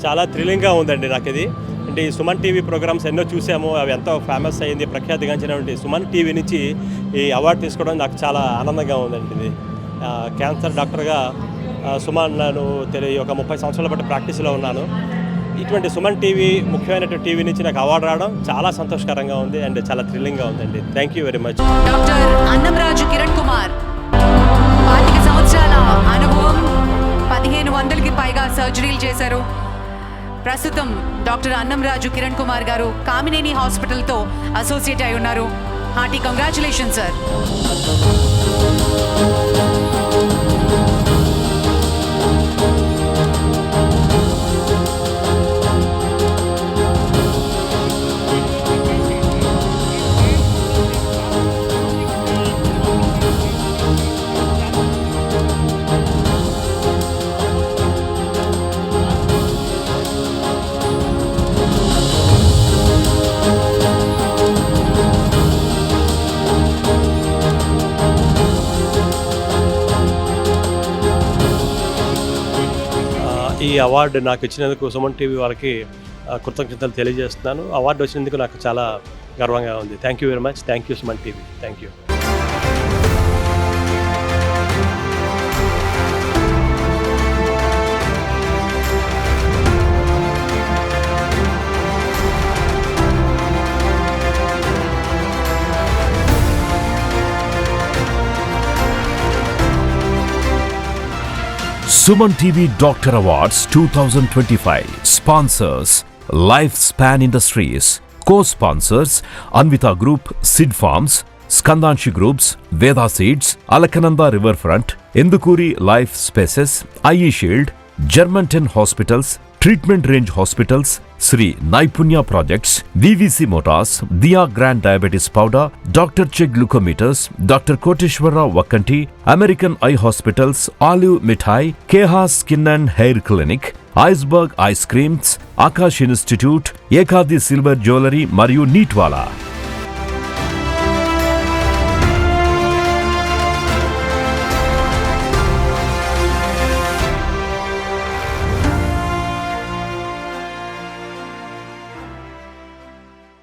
చాలా థ్రిల్లింగ్గా ఉందండి నాకు ఇది. అంటే ఈ సుమన్ టీవీ ప్రోగ్రామ్స్ ఎన్నో చూసాము, అవి ఎంతో ఫేమస్ అయింది, ప్రఖ్యాతిగాంచినటువంటి సుమన్ టీవీ నుంచి ఈ అవార్డు తీసుకోవడం నాకు చాలా ఆనందంగా ఉందండి. ఇది క్యాన్సర్ డాక్టర్గా సుమన్ నేను ఒక 30 సంవత్సరాల బట్టి ప్రాక్టీస్లో ఉన్నాను. ఇటువంటి సుమన్ టీవీ ముఖ్యమైనటువంటి టీవీ నుంచి నాకు అవార్డు రావడం చాలా సంతోషకరంగా ఉంది అండ్ చాలా థ్రిల్లింగ్గా ఉందండి. Thank you very much. Doctor Annamraju Kiran Kumar 25 సంవత్సరాల అనుభవం, 1500కి పైగా సర్జరీలు చేశారు. ప్రస్తుతం డాక్టర్ అన్నంరాజు కిరణ్ కుమార్ గారు కామినేని హాస్పిటల్తో అసోసియేట్ అయి ఉన్నారు. Hearty congratulation sir. ఈ అవార్డు నాకు ఇచ్చినందుకు సుమన్ టీవీ వాళ్ళకి కృతజ్ఞతలు తెలియజేస్తున్నాను. అవార్డు వచ్చినందుకు నాకు చాలా గర్వంగా ఉంది. Thank you very much. Thank you Suman TV. Thank you. Suman TV Doctor Awards 2025 sponsors Lifespan Industries, co-sponsors Anvita Group, Sid Farms, Skandanshi Groups, Veda Seeds, Alakananda Riverfront, Indukuri Life Spaces, IE Shield, Germantown Hospitals, Treatment Range Hospitals, Sri Naipunya Projects, VVC Motors, Dia Grand Diabetes Powder, Dr. Che Glucometers, Dr. Koteshwara Vakanti, American Eye Hospitals, Olive Mithai, Keha Skin and Hair Clinic, Iceberg Ice Creams, Akash Institute, Ekadi Silver Jewelry మరియు నీట్వాలా.